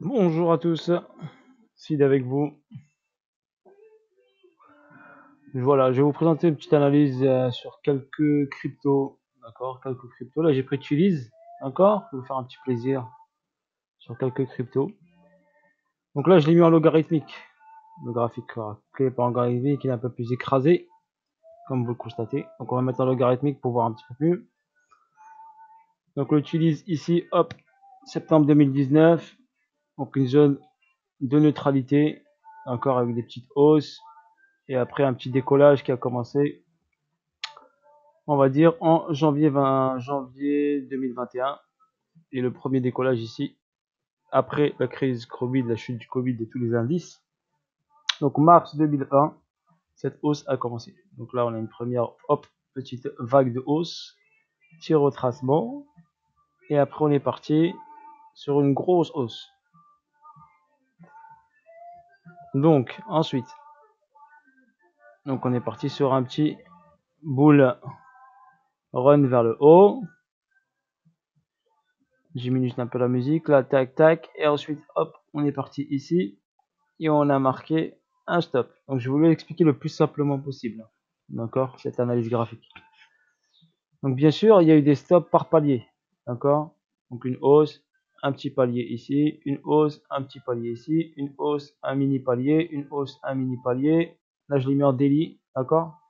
Bonjour à tous, Sid avec vous. Voilà, je vais vous présenter une petite analyse sur quelques cryptos. D'accord, quelques cryptos. Là, j'ai pris Chiliz, d'accord, pour vous faire un petit plaisir sur quelques cryptos. Donc là, je l'ai mis en logarithmique. Le graphique clé par logarithmique, il est un peu plus écrasé, comme vous le constatez. Donc on va mettre en logarithmique pour voir un petit peu plus. Donc on utilise ici, hop, septembre 2019, donc une zone de neutralité, encore avec des petites hausses. Et après un petit décollage qui a commencé, on va dire, en janvier 2021. Et le premier décollage ici, après la crise Covid, la chute du Covid et tous les indices. Donc mars 2020, cette hausse a commencé. Donc là, on a une première, hop, petite vague de hausse, petit retracement. Et après, on est parti sur une grosse hausse. Donc, ensuite, on est parti sur un petit bull run vers le haut. Diminue un peu la musique, là, tac, tac. Et ensuite, hop, on est parti ici. Et on a marqué un stop. Donc, je voulais l'expliquer le plus simplement possible. D'accord, cette analyse graphique. Donc, bien sûr, il y a eu des stops par palier. D'accord. Donc, une hausse, un petit palier ici, une hausse, un petit palier ici, une hausse, un mini palier, une hausse, un mini palier. Là, je l'ai mis en daily. D'accord.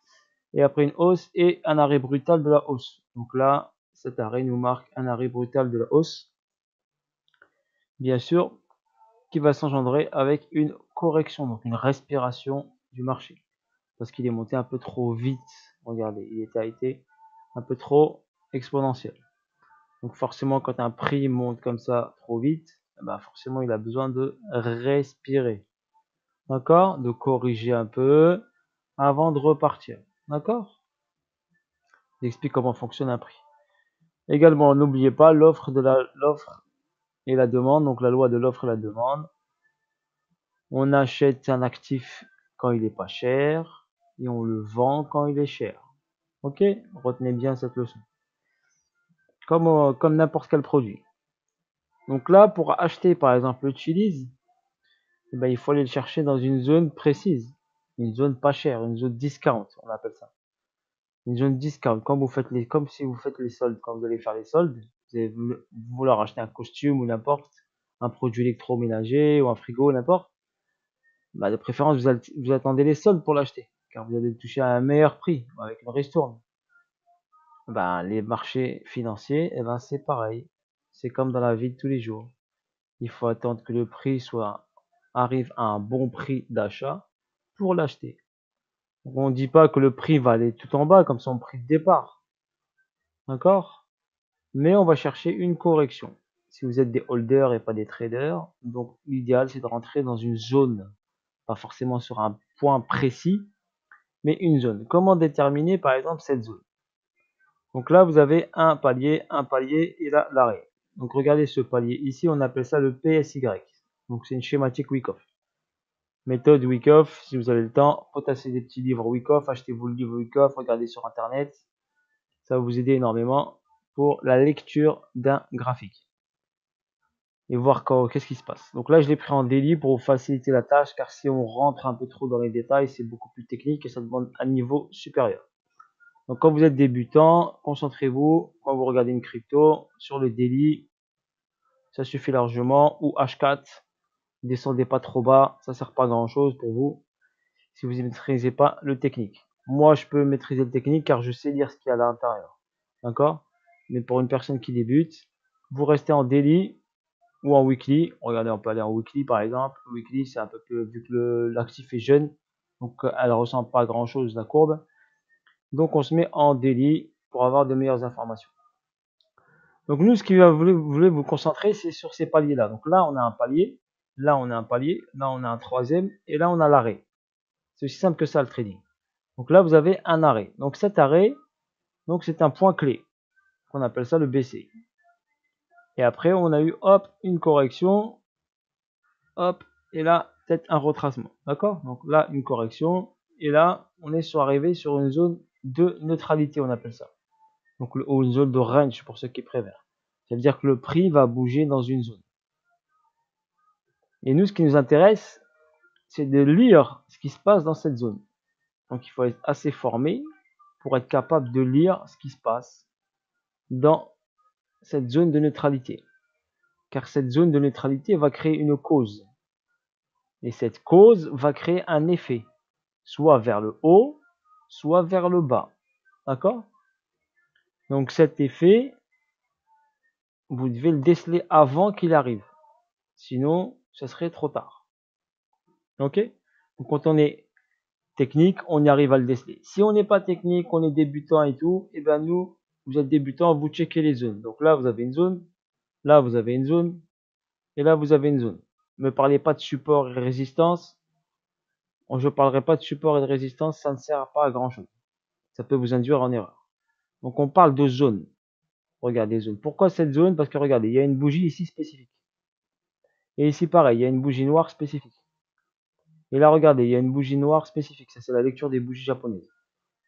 Et après, une hausse et un arrêt brutal de la hausse. Donc là, cet arrêt nous marque un arrêt brutal de la hausse. Bien sûr, qui va s'engendrer avec une correction, donc une respiration du marché. Parce qu'il est monté un peu trop vite. Regardez, il a été un peu trop exponentiel. Donc forcément, quand un prix monte comme ça trop vite, bah forcément, il a besoin de respirer. D'accord? De corriger un peu avant de repartir. D'accord? J'explique comment fonctionne un prix. Également, n'oubliez pas l'offre et la demande, donc la loi de l'offre et la demande. On achète un actif quand il est pas cher et on le vend quand il est cher. Ok? Retenez bien cette leçon. Comme n'importe quel produit. Donc là, pour acheter par exemple le Chili's, eh ben, il faut aller le chercher dans une zone précise. Une zone pas chère, une zone discount, on appelle ça. Une zone discount. Comme si vous faites les soldes, quand vous allez faire les soldes, vous allez vouloir acheter un costume ou n'importe, un produit électroménager ou un frigo, n'importe. Bah, de préférence, vous attendez les soldes pour l'acheter, car vous allez le toucher à un meilleur prix, avec une ristourne. Bah, les marchés financiers, eh ben, c'est pareil. C'est comme dans la vie de tous les jours. Il faut attendre que le prix arrive à un bon prix d'achat pour l'acheter. On ne dit pas que le prix va aller tout en bas comme son prix de départ. D'accord? Mais on va chercher une correction. Si vous êtes des holders et pas des traders, donc l'idéal c'est de rentrer dans une zone, pas forcément sur un point précis, mais une zone. Comment déterminer par exemple cette zone? Donc là vous avez un palier et là l'arrêt. Donc regardez ce palier ici, on appelle ça le PSY. Donc c'est une schématique Wyckoff. Méthode Wyckoff, si vous avez le temps, potassez des petits livres Wyckoff, achetez-vous le livre Wyckoff, regardez sur internet. Ça va vous aider énormément pour la lecture d'un graphique. Et voir qu'est-ce qui se passe. Donc là, je l'ai pris en daily pour vous faciliter la tâche, car si on rentre un peu trop dans les détails, c'est beaucoup plus technique et ça demande un niveau supérieur. Donc quand vous êtes débutant, concentrez-vous, quand vous regardez une crypto, sur le daily, ça suffit largement, ou H4, descendez pas trop bas, ça sert pas à grand chose pour vous, si vous ne maîtrisez pas le technique. Moi, je peux maîtriser le technique car je sais lire ce qu'il y a à l'intérieur. D'accord? Mais pour une personne qui débute, vous restez en daily ou en weekly. Regardez, on peut aller en weekly par exemple. Weekly, c'est un peu plus, vu que l'actif est jeune, donc elle ressemble pas à grand chose la courbe. Donc on se met en daily pour avoir de meilleures informations. Donc nous, ce qui va voulez vous concentrer, c'est sur ces paliers-là. Donc là, on a un palier, là on a un palier, là on a un troisième, et là on a l'arrêt. C'est aussi simple que ça le trading. Donc là, vous avez un arrêt. Donc cet arrêt, donc c'est un point clé. On appelle ça le BC. Et après, on a eu hop une correction, hop, et là peut-être un retracement. D'accord? Donc là une correction, et là on est arrivé sur une zone de neutralité, on appelle ça. Donc une zone de range pour ceux qui préfèrent. Ça veut dire que le prix va bouger dans une zone. Et nous, ce qui nous intéresse, c'est de lire ce qui se passe dans cette zone. Donc il faut être assez formé pour être capable de lire ce qui se passe dans cette zone de neutralité. Car cette zone de neutralité va créer une cause. Et cette cause va créer un effet, soit vers le haut, soit vers le bas. D'accord? Donc cet effet, vous devez le déceler avant qu'il arrive. Sinon, ce serait trop tard. Ok? Donc quand on est technique, on y arrive à le déceler. Si on n'est pas technique, on est débutant et tout, et bien nous, vous êtes débutant, vous checkez les zones. Donc là, vous avez une zone, là, vous avez une zone, et là, vous avez une zone. Ne me parlez pas de support et de résistance. Je ne parlerai pas de support et de résistance, ça ne sert pas à grand chose. Ça peut vous induire en erreur. Donc on parle de zone. Regardez, zone. Pourquoi cette zone? Parce que regardez, il y a une bougie ici spécifique. Et ici pareil, il y a une bougie noire spécifique. Et là regardez, il y a une bougie noire spécifique. Ça c'est la lecture des bougies japonaises.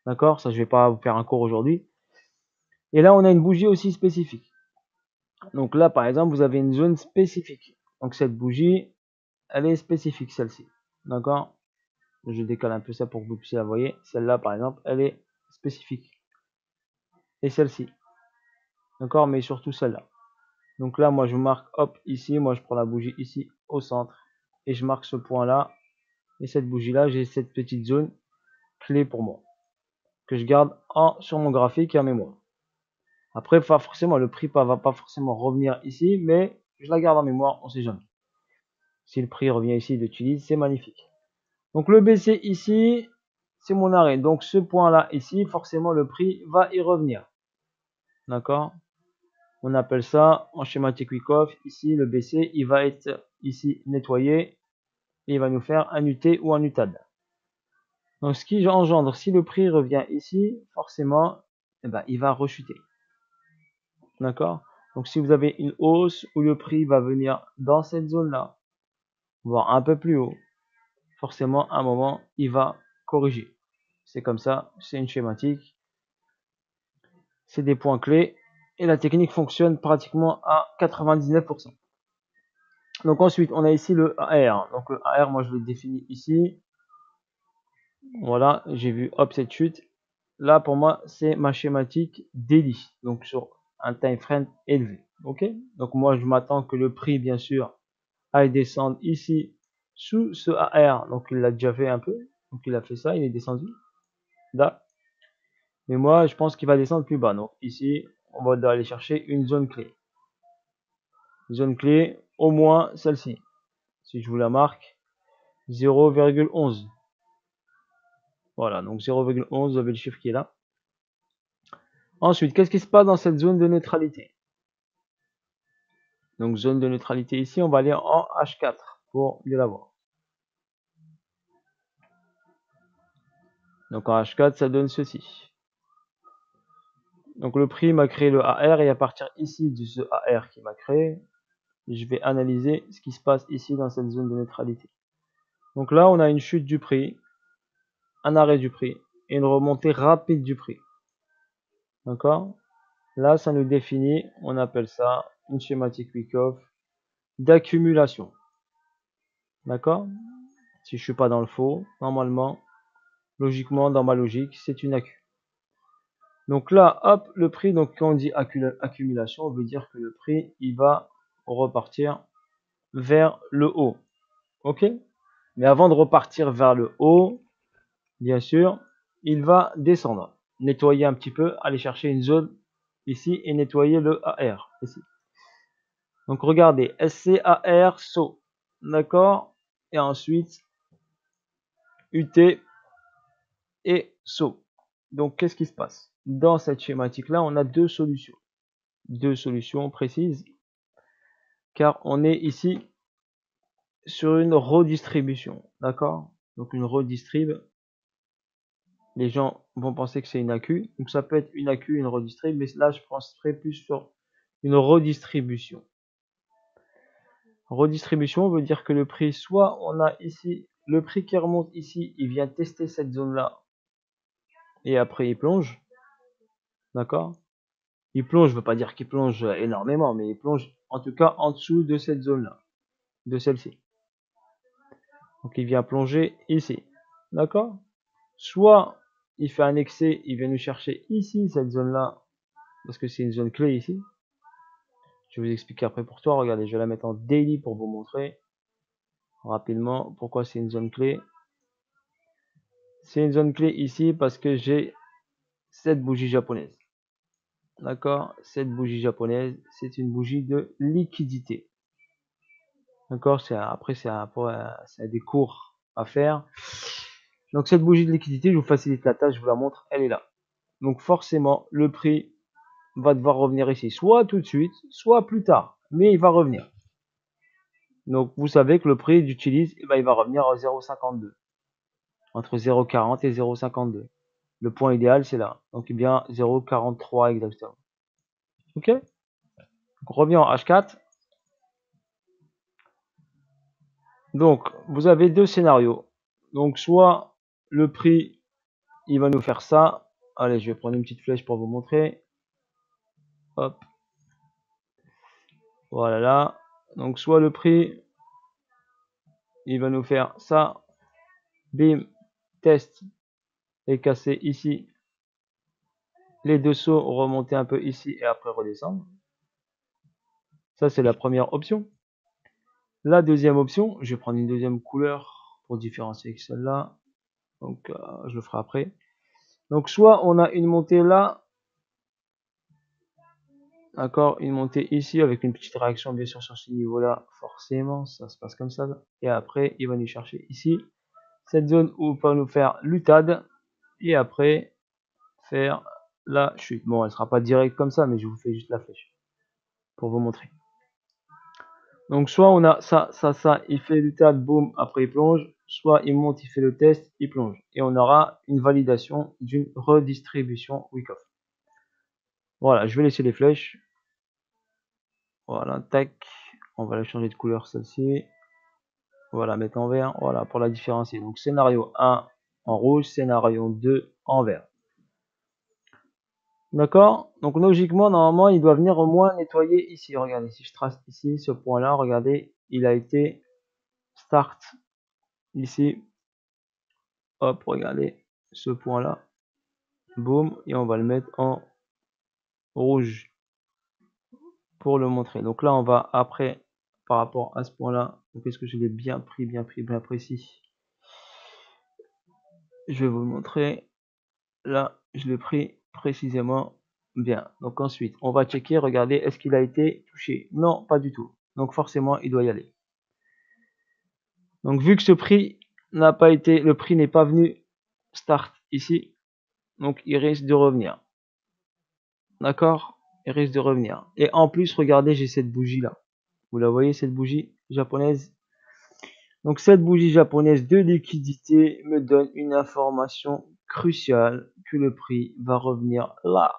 D'accord? Ça je vais pas vous faire un cours aujourd'hui. Et là on a une bougie aussi spécifique. Donc là par exemple vous avez une zone spécifique. Donc cette bougie, elle est spécifique celle-ci. D'accord? Je décale un peu ça pour que vous puissiez la voir. Celle-là par exemple, elle est spécifique. Et celle-ci. D'accord? Mais surtout celle-là. Donc là, moi, je marque, hop, ici, moi, je prends la bougie ici, au centre, et je marque ce point-là, et cette bougie-là, j'ai cette petite zone clé pour moi, que je garde sur mon graphique et en mémoire. Après, pas forcément, le prix va pas forcément revenir ici, mais je la garde en mémoire, on sait jamais. Si le prix revient ici, il l'utilise, c'est magnifique. Donc le BC ici, c'est mon arrêt. Donc ce point-là ici, forcément, le prix va y revenir. D'accord? On appelle ça en schématique Wyckoff. Ici, le BC, il va être ici nettoyé et il va nous faire un UT ou un UTAD. Donc, ce qui engendre, si le prix revient ici, forcément, eh ben, il va rechuter. D'accord? Donc, si vous avez une hausse où le prix va venir dans cette zone-là, voire un peu plus haut, forcément, à un moment, il va corriger. C'est comme ça, c'est une schématique. C'est des points clés et la technique fonctionne pratiquement à 99%. Donc ensuite, on a ici le AR. Donc le AR, moi je le définis ici. Voilà, j'ai vu, hop, cette chute. Là, pour moi, c'est ma schématique daily. Donc sur un time frame élevé. Ok? Donc moi, je m'attends que le prix, bien sûr, aille descendre ici sous ce AR. Donc il l'a déjà fait un peu. Donc il a fait ça, il est descendu. Là. Mais moi, je pense qu'il va descendre plus bas. Donc ici, on va aller chercher une zone clé. Zone clé, au moins celle-ci. Si je vous la marque, 0,11. Voilà, donc 0,11, vous avez le chiffre qui est là. Ensuite, qu'est-ce qui se passe dans cette zone de neutralité? Donc zone de neutralité ici, on va aller en H4 pour mieux la voir. Donc en H4, ça donne ceci. Donc le prix m'a créé le AR et à partir ici de ce AR qui m'a créé, je vais analyser ce qui se passe ici dans cette zone de neutralité. Donc là, on a une chute du prix, un arrêt du prix et une remontée rapide du prix. D'accord? Là, ça nous définit, on appelle ça une schématique Wyckoff d'accumulation. D'accord? Si je suis pas dans le faux, normalement, logiquement, dans ma logique, c'est une accu. Donc là, hop, le prix, donc quand on dit accumulation, on veut dire que le prix, il va repartir vers le haut. Ok? Mais avant de repartir vers le haut, bien sûr, il va descendre. Nettoyer un petit peu, aller chercher une zone ici et nettoyer le AR ici. Donc regardez, SCAR, SO. D'accord? Et ensuite, UT et SO. Donc qu'est-ce qui se passe? Dans cette schématique-là, on a deux solutions. Deux solutions précises. Car on est ici sur une redistribution. D'accord? Donc une redistrib. Les gens vont penser que c'est une accu. Donc ça peut être une accu, une redistrib. Mais là, je penserai plus sur une redistribution. Redistribution veut dire que le prix, soit on a ici, le prix qui remonte ici, il vient tester cette zone-là. Et après, il plonge. D'accord? Il plonge, je ne veux pas dire qu'il plonge énormément, mais il plonge en tout cas en dessous de cette zone-là. De celle-ci. Donc il vient plonger ici. D'accord? Soit il fait un excès, il vient nous chercher ici, cette zone-là, parce que c'est une zone clé ici. Je vais vous expliquer après pour toi. Regardez, je vais la mettre en daily pour vous montrer rapidement pourquoi c'est une zone clé. C'est une zone clé ici parce que j'ai cette bougie japonaise. D'accord? Cette bougie japonaise, c'est une bougie de liquidité. D'accord? Après, c'est des cours à faire. Donc, cette bougie de liquidité, je vous facilite la tâche, je vous la montre, elle est là. Donc, forcément, le prix va devoir revenir ici, soit tout de suite, soit plus tard, mais il va revenir. Donc, vous savez que le prix d'utilise, eh ben, il va revenir à 0,52, entre 0,40 et 0,52. Le point idéal, c'est là. Donc, bien 0,43 exactement. Ok? Donc, on revient en H4. Donc, vous avez deux scénarios. Donc, soit le prix, il va nous faire ça. Allez, je vais prendre une petite flèche pour vous montrer. Hop. Voilà là. Donc, soit le prix, il va nous faire ça. Bim. Test. Et casser ici. Les deux sauts, remonter un peu ici et après redescendre. Ça, c'est la première option. La deuxième option, je vais prendre une deuxième couleur pour différencier avec celle-là. Donc, je le ferai après. Donc, soit on a une montée là. D'accord, une montée ici avec une petite réaction bien sûr sur ce niveau-là. Forcément, ça se passe comme ça. Et après, il va nous chercher ici. Cette zone où il va nous faire l'UTAD. Et après, faire la chute. Bon, elle sera pas directe comme ça, mais je vous fais juste la flèche. Pour vous montrer. Donc, soit on a ça, il fait l'UTAD, boum, après il plonge. Soit il monte, il fait le test, il plonge. Et on aura une validation d'une redistribution Wyckoff. Voilà, je vais laisser les flèches. Voilà, tac. On va la changer de couleur celle-ci. On va la mettre en vert. Voilà, pour la différencier. Donc, scénario 1 en rouge, scénario 2 en vert. D'accord? Donc, logiquement, normalement, il doit venir au moins nettoyer ici. Regardez, si je trace ici, ce point-là, regardez, il a été start ici. Hop, regardez, ce point-là. Boum, et on va le mettre en rouge pour le montrer. Donc là, on va après, par rapport à ce point-là, donc est-ce que je l'ai bien pris, bien précis? Je vais vous le montrer. Là, je l'ai pris précisément bien. Donc ensuite, on va checker, regarder, est-ce qu'il a été touché? Non, pas du tout. Donc forcément, il doit y aller. Donc vu que ce prix n'a pas été, le prix n'est pas venu start ici, donc il risque de revenir. D'accord? Il risque de revenir. Et en plus, regardez, j'ai cette bougie là. Vous la voyez, cette bougie japonaise? Donc cette bougie japonaise de liquidité me donne une information cruciale que le prix va revenir là.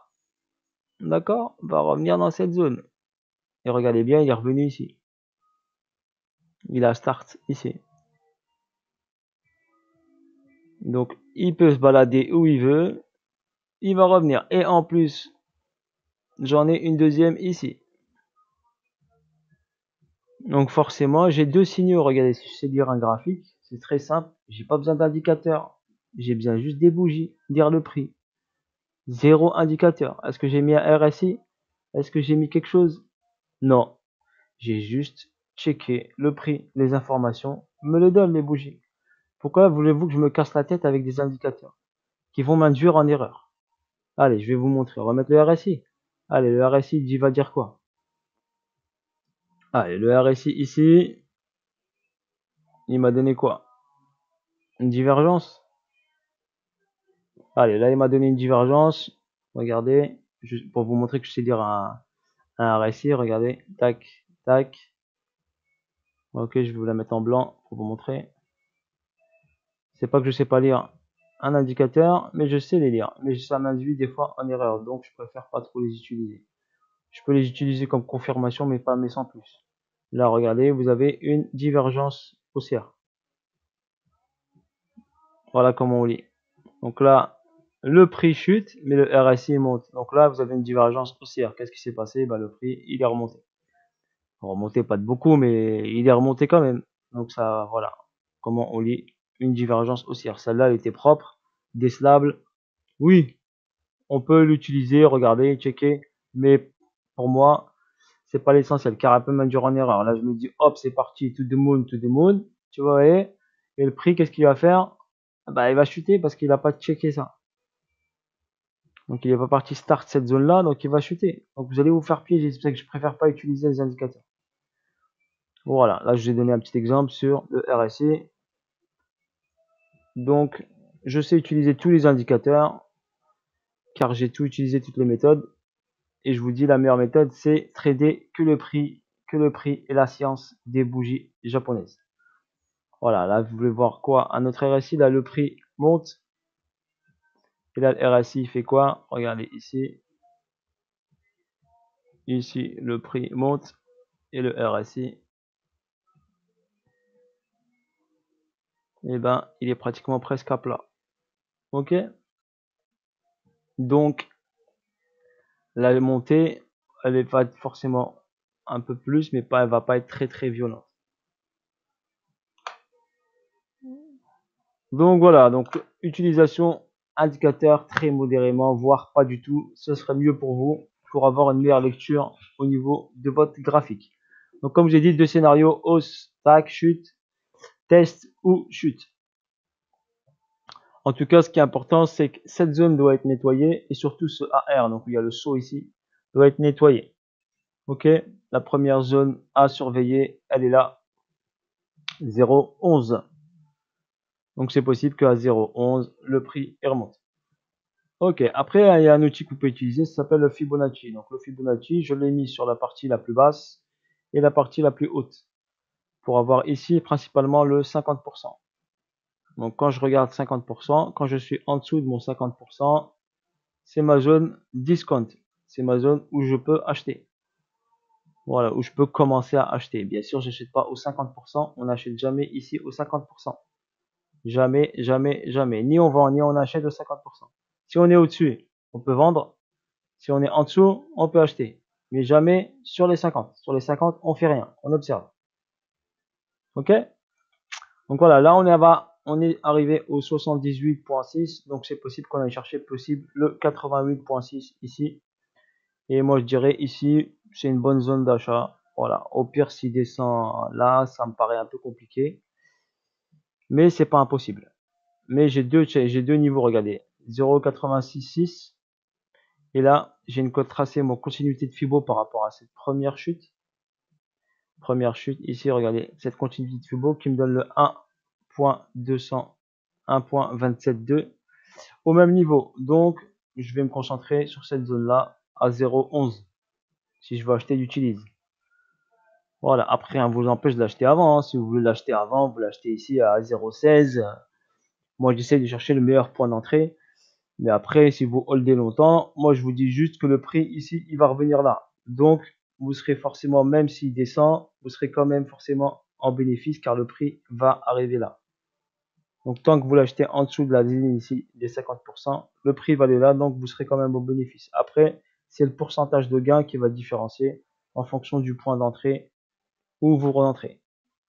D'accord? Va revenir dans cette zone. Et regardez bien, il est revenu ici. Il a start ici. Donc il peut se balader où il veut. Il va revenir. Et en plus, j'en ai une deuxième ici. Donc forcément, j'ai deux signaux. Regardez, si je sais lire un graphique, c'est très simple. J'ai pas besoin d'indicateur. J'ai besoin juste des bougies. Dire le prix. Zéro indicateur. Est-ce que j'ai mis un RSI? Est-ce que j'ai mis quelque chose? Non. J'ai juste checké le prix. Les informations me le donnent, les bougies. Pourquoi voulez-vous que je me casse la tête avec des indicateurs qui vont m'induire en erreur? Allez, je vais vous montrer. On va mettre le RSI. Allez, le RSI, il va dire quoi? Allez, le RSI ici, il m'a donné quoi? Une divergence. Allez, là, il m'a donné une divergence. Regardez, juste pour vous montrer que je sais lire un RSI. Regardez, tac, tac. Ok, je vais vous la mettre en blanc pour vous montrer. C'est pas que je sais pas lire un indicateur, mais je sais les lire. Mais ça m'induit des fois en erreur, donc je préfère pas trop les utiliser. Je peux les utiliser comme confirmation, mais sans plus. Là, regardez, vous avez une divergence haussière. Voilà comment on lit. Donc là, le prix chute, mais le RSI monte. Donc là, vous avez une divergence haussière. Qu'est-ce qui s'est passé? Bah, le prix, il est remonté. Remonté pas de beaucoup, mais il est remonté quand même. Donc ça, voilà. comment on lit une divergence haussière. Celle-là, elle était propre, décelable. Oui, on peut l'utiliser, regarder, checker, mais pour moi, c'est pas l'essentiel, car elle peut m'induire en erreur. Là, je me dis, hop, c'est parti, to the moon, tu vois, et le prix, qu'est-ce qu'il va faire? Bah, il va chuter parce qu'il n'a pas checké ça. Donc, il n'est pas parti start cette zone-là, donc il va chuter. Donc, vous allez vous faire piéger. C'est pour ça que je préfère pas utiliser les indicateurs. Voilà, là, je vous ai donné un petit exemple sur le RSI. Donc, je sais utiliser tous les indicateurs, car j'ai tout utilisé, toutes les méthodes. Et je vous dis, la meilleure méthode, c'est trader que le prix et la science des bougies japonaises. Voilà, là, vous voulez voir quoi? À notre RSI, là, le prix monte. Et là, le RSI fait quoi? Regardez ici. Ici, le prix monte. Et le RSI, eh ben, il est pratiquement presque à plat. Ok? Donc, la montée, elle va être forcément un peu plus, mais pas, elle va pas être très très violente. Donc voilà, donc utilisation indicateur très modérément, voire pas du tout, ce serait mieux pour vous, pour avoir une meilleure lecture au niveau de votre graphique. Donc comme j'ai dit, deux scénarios, hausse, tac, chute, test ou chute. En tout cas, ce qui est important, c'est que cette zone doit être nettoyée et surtout ce AR, donc il y a le saut ici, doit être nettoyé. Ok, la première zone à surveiller, elle est là, 0,11. Donc c'est possible qu'à 0,11, le prix remonte. Ok, après il y a un outil que vous pouvez utiliser, ça s'appelle le Fibonacci. Donc le Fibonacci, je l'ai mis sur la partie la plus basse et la partie la plus haute, pour avoir ici principalement le 50%. Donc quand je regarde 50%, quand je suis en dessous de mon 50%, c'est ma zone discount. C'est ma zone où je peux acheter. Voilà, où je peux commencer à acheter. Bien sûr, je n'achète pas au 50%. On n'achète jamais ici au 50%. Jamais, jamais, jamais. Ni on vend, ni on achète au 50%. Si on est au-dessus, on peut vendre. Si on est en dessous, on peut acheter. Mais jamais sur les 50. Sur les 50, on fait rien. On observe. Ok? Donc voilà, là on est arrivé au 78.6. Donc c'est possible qu'on aille chercher le 88.6 ici. Et moi je dirais ici, c'est une bonne zone d'achat. Voilà. Au pire, s'il descend là, ça me paraît un peu compliqué. Mais c'est pas impossible. Mais j'ai deux niveaux, regardez. 0,866. Et là, j'ai une cote tracée, mon continuité de Fibo par rapport à cette première chute. Première chute, ici, regardez, cette continuité de Fibo qui me donne le 1.200, 1.272 au même niveau. Donc, je vais me concentrer sur cette zone-là à 0,11 si je veux acheter d'utilise. Voilà, après, on vous empêche de l'acheter avant. Hein. Si vous voulez l'acheter avant, vous l'achetez ici à 0,16. Moi, j'essaie de chercher le meilleur point d'entrée. Mais après, si vous holdez longtemps, moi, je vous dis juste que le prix ici, il va revenir là. Donc, vous serez forcément, même s'il descend, vous serez quand même forcément en bénéfice car le prix va arriver là. Donc, tant que vous l'achetez en dessous de la ligne ici des 50%, le prix va aller là, donc vous serez quand même au bénéfice. Après, c'est le pourcentage de gain qui va différencier en fonction du point d'entrée où vous rentrez.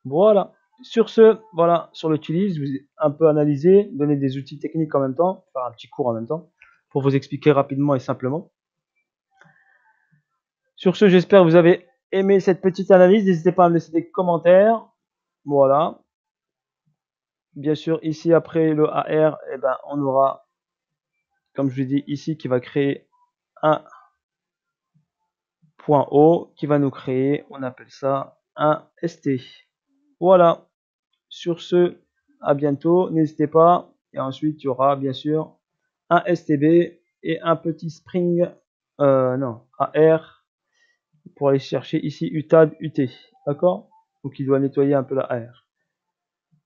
Voilà. Sur ce, voilà, sur l'utilise, vous un peu analysé, donner des outils techniques en même temps, faire un petit cours en même temps, pour vous expliquer rapidement et simplement. Sur ce, j'espère que vous avez aimé cette petite analyse. N'hésitez pas à me laisser des commentaires. Voilà. Bien sûr, ici, après le AR, eh ben, on aura, comme je vous dis ici, qui va créer un point haut, qui va nous créer, on appelle ça un ST. Voilà. Sur ce, à bientôt. N'hésitez pas. Et ensuite, il y aura, bien sûr, un STB et un petit spring, non, AR pour aller chercher ici UTAD UT. D'accord? Donc il doit nettoyer un peu la AR.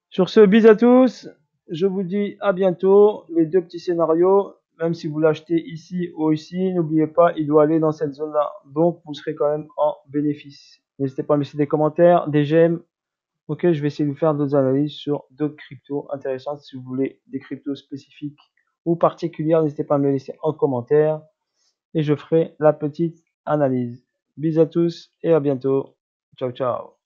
Sur ce, bis à tous. Je vous dis à bientôt. Les deux petits scénarios, même si vous l'achetez ici ou ici, n'oubliez pas, il doit aller dans cette zone-là. Donc vous serez quand même en bénéfice. N'hésitez pas à me laisser des commentaires, des j'aime. Ok, je vais essayer de vous faire d'autres analyses sur d'autres cryptos intéressantes. Si vous voulez des cryptos spécifiques ou particulières, n'hésitez pas à me les laisser en commentaire et je ferai la petite analyse. Bisous à tous et à bientôt. Ciao, ciao.